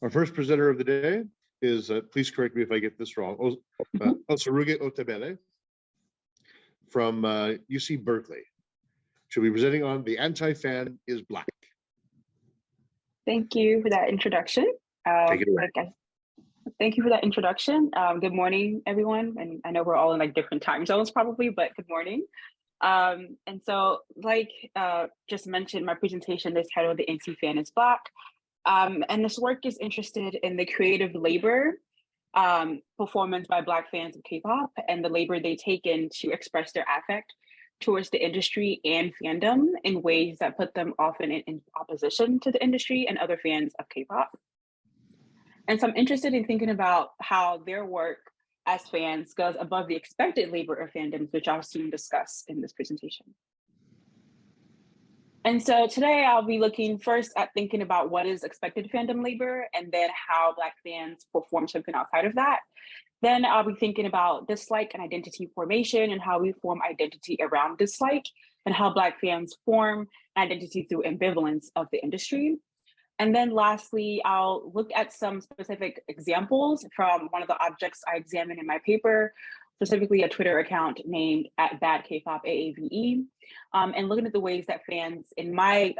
Our first presenter of the day is, please correct me if I get this wrong, Osarugue Otebele from UC Berkeley. She'll be presenting on The Anti-Fan is Black. Thank you for that introduction. Take it away. Thank you for that introduction. Good morning, everyone. And I know we're all in like different time zones probably, but good morning. And so like just mentioned, my presentation is titled The Anti-Fan is Black. And this work is interested in the creative labor performance by Black fans of K-pop and the labor they take in to express their affect towards the industry and fandom in ways that put them often in opposition to the industry and other fans of K-pop. And so I'm interested in thinking about how their work as fans goes above the expected labor of fandoms, which I'll soon discuss in this presentation. And so today I'll be looking first at thinking about what is expected fandom labor and then how Black fans perform something outside of that. Then I'll be thinking about dislike and identity formation and how we form identity around dislike and how Black fans form identity through ambivalence of the industry. And then lastly, I'll look at some specific examples from one of the objects I examined in my paper, specifically a Twitter account named @BadKpopAAVE, and looking at the ways that fans, in my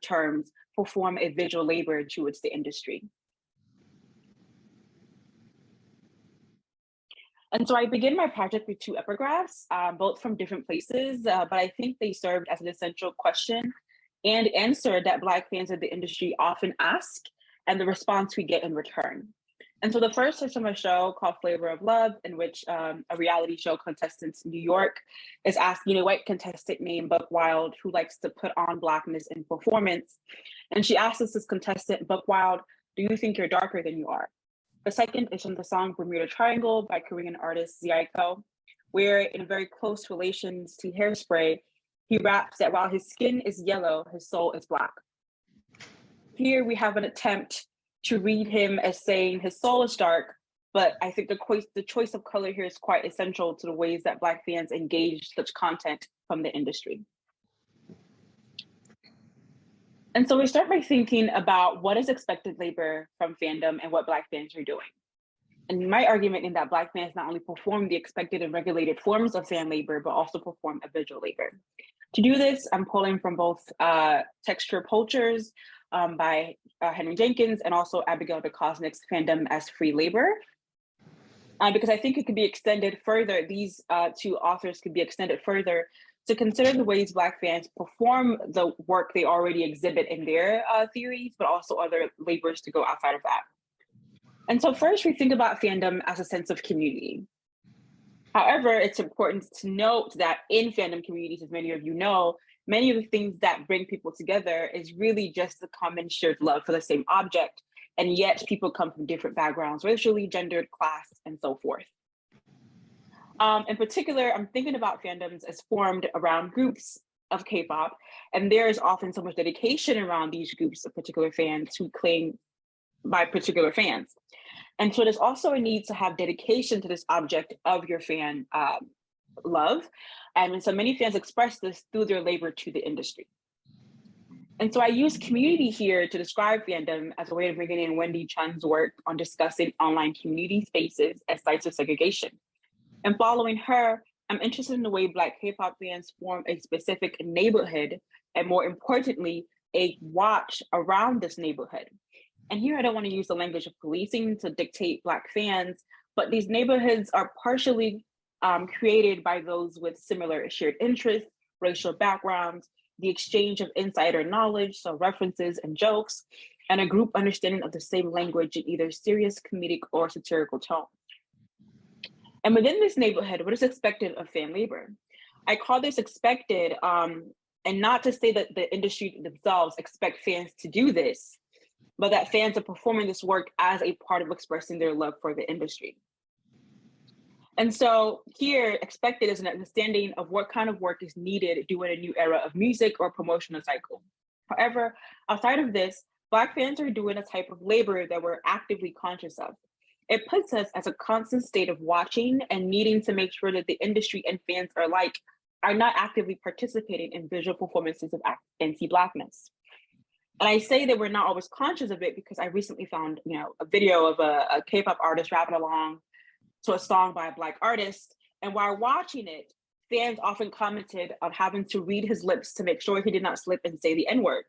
terms, perform a visual labor towards the industry. And so I begin my project with two epigraphs, both from different places, but I think they served as an essential question and answer that Black fans of the industry often ask and the response we get in return. And so the first is from a show called Flavor of Love, in which a reality show contestant in New York is asking a white contestant named Buck Wild, who likes to put on Blackness in performance. And she asks this contestant, Buck Wild, do you think you're darker than you are? The second is from the song Bermuda Triangle by Korean artist Ziaiko, where in very close relations to Hairspray, he raps that while his skin is yellow, his soul is Black. Here we have an attempt to read him as saying his soul is dark, but I think the choice of color here is quite essential to the ways that Black fans engage such content from the industry. And so we start by thinking about what is expected labor from fandom and what Black fans are doing. And my argument in that Black fans not only perform the expected and regulated forms of fan labor, but also perform a visual labor. To do this, I'm pulling from both Texture Poachers by Henry Jenkins and also Abigail DeCosnick's Fandom as Free Labor, because I think it could be extended further. These two authors could be extended further to consider the ways Black fans perform the work they already exhibit in their theories, but also other labors to go outside of that. And so first we think about fandom as a sense of community. However, it's important to note that in fandom communities, as many of you know, many of the things that bring people together is really just the common shared love for the same object. And yet people come from different backgrounds, racially, gendered, class, and so forth. In particular, I'm thinking about fandoms as formed around groups of K-pop, and there is often so much dedication around these groups of particular fans who claim by particular fans. And so there's also a need to have dedication to this object of your fan love. And so many fans express this through their labor to the industry. And so I use community here to describe fandom as a way of bringing in Wendy Chun's work on discussing online community spaces as sites of segregation. And following her, I'm interested in the way Black K-pop fans form a specific neighborhood, and more importantly, a watch around this neighborhood. And here I don't want to use the language of policing to dictate Black fans, but these neighborhoods are partially created by those with similar shared interests, racial backgrounds, the exchange of insider knowledge, so references and jokes, and a group understanding of the same language in either serious, comedic, or satirical tone. And within this neighborhood, what is expected of fan labor? I call this expected, and not to say that the industry themselves expect fans to do this, but that fans are performing this work as a part of expressing their love for the industry. And so here, expected is an understanding of what kind of work is needed during a new era of music or promotional cycle. However, outside of this, Black fans are doing a type of labor that we're actively conscious of. It puts us as a constant state of watching and needing to make sure that the industry and fans alike are not actively participating in visual performances of anti-Blackness. And I say that we're not always conscious of it because I recently found, a video of a K-pop artist rapping along to a song by a Black artist. And while watching it, fans often commented on having to read his lips to make sure he did not slip and say the N-word.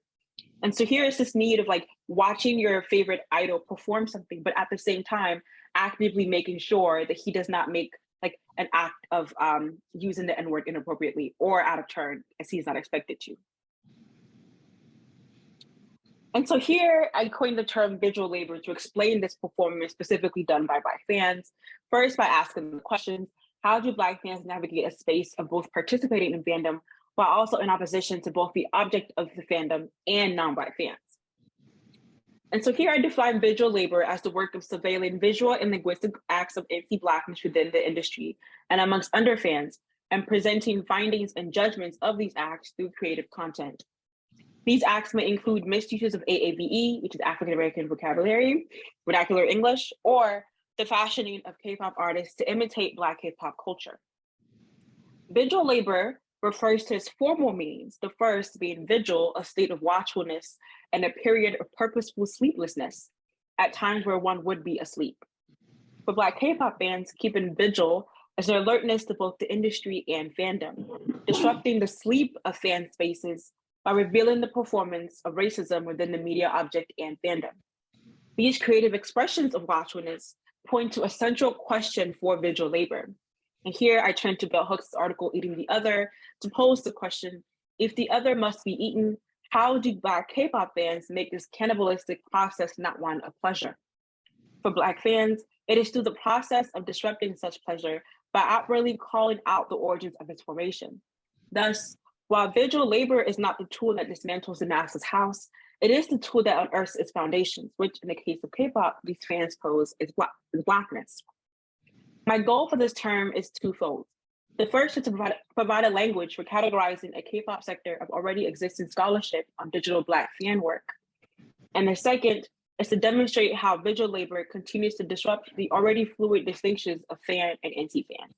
And so here is this need of like watching your favorite idol perform something, but at the same time, actively making sure that he does not make like an act of using the N-word inappropriately or out of turn as he's not expected to. And so here I coined the term visual labor to explain this performance specifically done by Black fans. First, by asking the questions, how do Black fans navigate a space of both participating in fandom while also in opposition to both the object of the fandom and non-Black fans? And so here I define visual labor as the work of surveilling visual and linguistic acts of anti-Blackness within the industry and amongst under fans, and presenting findings and judgments of these acts through creative content. These acts may include misuses of AAVE, which is African American vocabulary, vernacular English, or the fashioning of K-pop artists to imitate Black K-pop culture. Visual labor refers to its formal meanings, the first being vigil, a state of watchfulness, and a period of purposeful sleeplessness, at times where one would be asleep. For Black K-pop fans, keeping vigil as their alertness to both the industry and fandom, disrupting the sleep of fan spaces by revealing the performance of racism within the media object and fandom. These creative expressions of watchfulness point to a central question for visual labor. And here I turn to Bell Hooks' article, Eating the Other, to pose the question, if the other must be eaten, how do Black K-pop fans make this cannibalistic process not one of pleasure? For Black fans, it is through the process of disrupting such pleasure by outwardly calling out the origins of its formation. Thus, while visual labor is not the tool that dismantles the masses' house, it is the tool that unearths its foundations, which in the case of K-pop, these fans pose is Blackness. My goal for this term is twofold. The first is to provide a language for categorizing a K-pop sector of already existing scholarship on digital Black fan work. And the second is to demonstrate how visual labor continues to disrupt the already fluid distinctions of fan and anti-fan.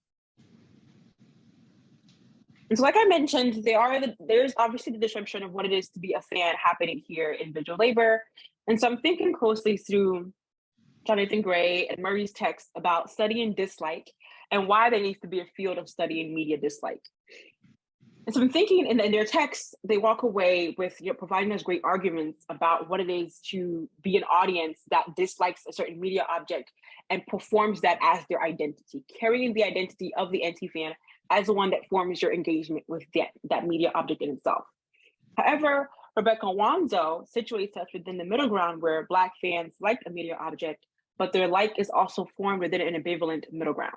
And so like I mentioned, there's obviously the disruption of what it is to be a fan happening here in visual labor. And so I'm thinking closely through Jonathan Gray and Murray's text about studying dislike and why there needs to be a field of studying media dislike. And so I'm thinking in their texts, they walk away with providing us great arguments about what it is to be an audience that dislikes a certain media object and performs that as their identity, carrying the identity of the anti-fan as the one that forms your engagement with that media object in itself. However, Rebecca Wanzo situates us within the middle ground where Black fans like a media object, but their like is also formed within an ambivalent middle ground.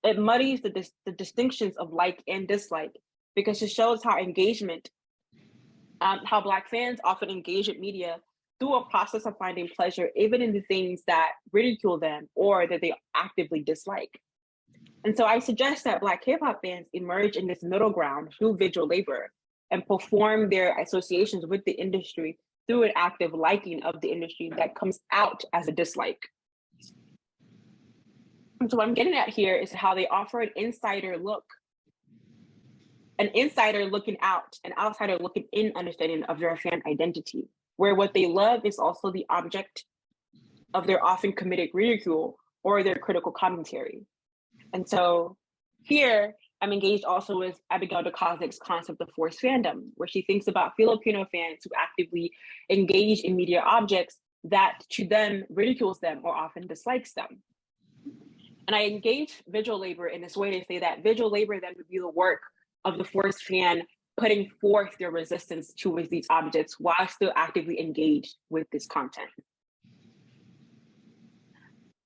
It muddies the distinctions of like and dislike because it shows how engagement, how Black fans often engage with media through a process of finding pleasure, even in the things that ridicule them or that they actively dislike. And so I suggest that Black K-pop fans emerge in this middle ground through visual labor and perform their associations with the industry through an active liking of the industry that comes out as a dislike. And so what I'm getting at here is how they offer an insider look, an insider looking out, an outsider looking in understanding of their fan identity, where what they love is also the object of their often committed ridicule or their critical commentary. And so here, I'm engaged also with Abigail DeCosnick's concept of forced fandom, where she thinks about Filipino fans who actively engage in media objects that to them ridicules them or often dislikes them. And I engage visual labor in this way to say that visual labor then would be the work of the forced fan putting forth their resistance towards these objects while still actively engaged with this content.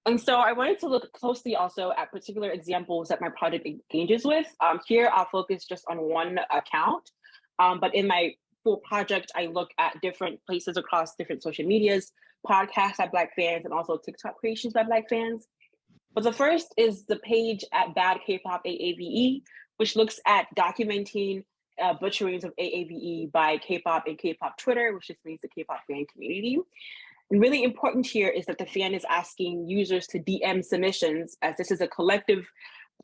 And so I wanted to look closely also at particular examples that my project engages with. Here, I'll focus just on one account, but in my full project, I look at different places across different social medias, podcasts by Black fans, and also TikTok creations by Black fans. But the first is the page at Bad K-pop AAVE, which looks at documenting butcherings of AAVE by K-pop and K-pop Twitter, which just means the K-pop fan community. And really important here is that the fan is asking users to DM submissions, as this is a collective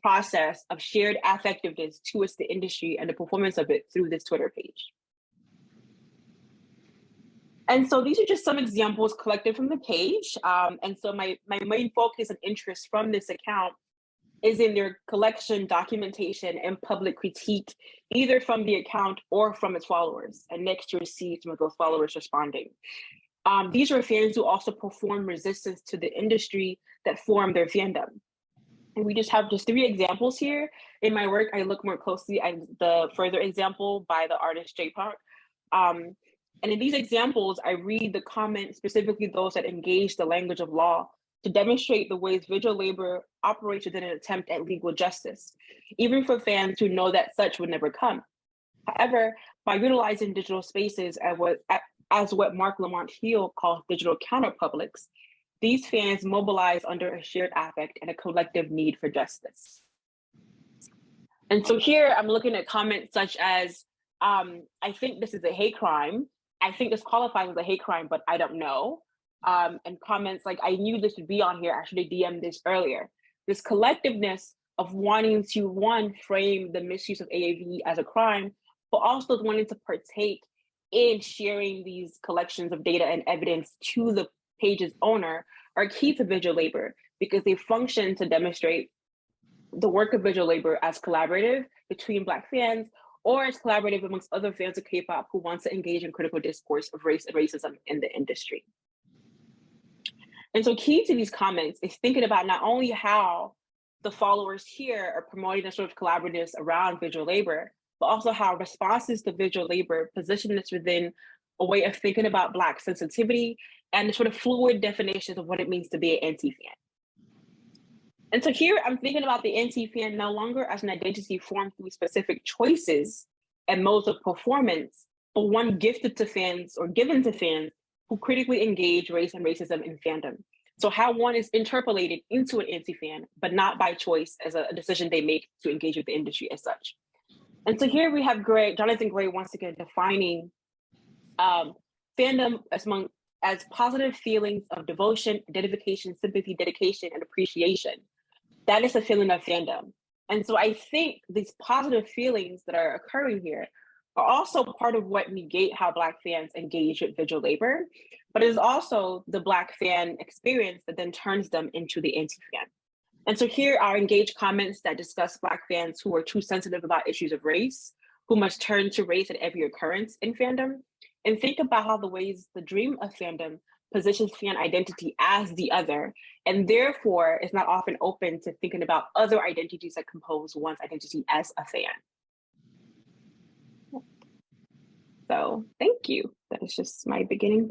process of shared affectiveness towards the industry and the performance of it through this Twitter page. And so these are just some examples collected from the page. And so my main focus and interest from this account is in their collection, documentation, and public critique, either from the account or from its followers. And next you'll see some of those followers responding. These are fans who also perform resistance to the industry that form their fandom. And we just have just 3 examples here. In my work, I look more closely at the further example by the artist J Park. And in these examples, I read the comments, specifically those that engage the language of law, to demonstrate the ways visual labor operates within an attempt at legal justice, even for fans who know that such would never come. However, by utilizing digital spaces as what Mark Lamont Hill calls digital counterpublics, these fans mobilize under a shared affect and a collective need for justice. And so here I'm looking at comments such as, I think this is a hate crime. I think this qualifies as a hate crime, but I don't know. And comments like, I knew this would be on here, I should have DM'd this earlier. This collectiveness of wanting to, one, frame the misuse of AAV as a crime, but also wanting to partake in sharing these collections of data and evidence to the page's owner are key to visual labor because they function to demonstrate the work of visual labor as collaborative between Black fans or as collaborative amongst other fans of K-pop who want to engage in critical discourse of race and racism in the industry. And so key to these comments is thinking about not only how the followers here are promoting a sort of collaborativeness around visual labor, but also how responses to visual labor position this within a way of thinking about Black sensitivity and the sort of fluid definitions of what it means to be an anti-fan. And so here I'm thinking about the anti-fan no longer as an identity formed through specific choices and modes of performance, but one gifted to fans or given to fans who critically engage race and racism in fandom. So how one is interpolated into an anti-fan, but not by choice as a decision they make to engage with the industry as such. And so here we have Jonathan Gray once again defining fandom as positive feelings of devotion, identification, sympathy, dedication, and appreciation. That is a feeling of fandom. And so I think these positive feelings that are occurring here are also part of what negate how Black fans engage with visual labor, but it is also the Black fan experience that then turns them into the anti-fan. And so here are engaged comments that discuss Black fans who are too sensitive about issues of race, who must turn to race at every occurrence in fandom, and think about how the ways the dream of fandom positions fan identity as the other, and therefore is not often open to thinking about other identities that compose one's identity as a fan. So thank you. That is just my beginning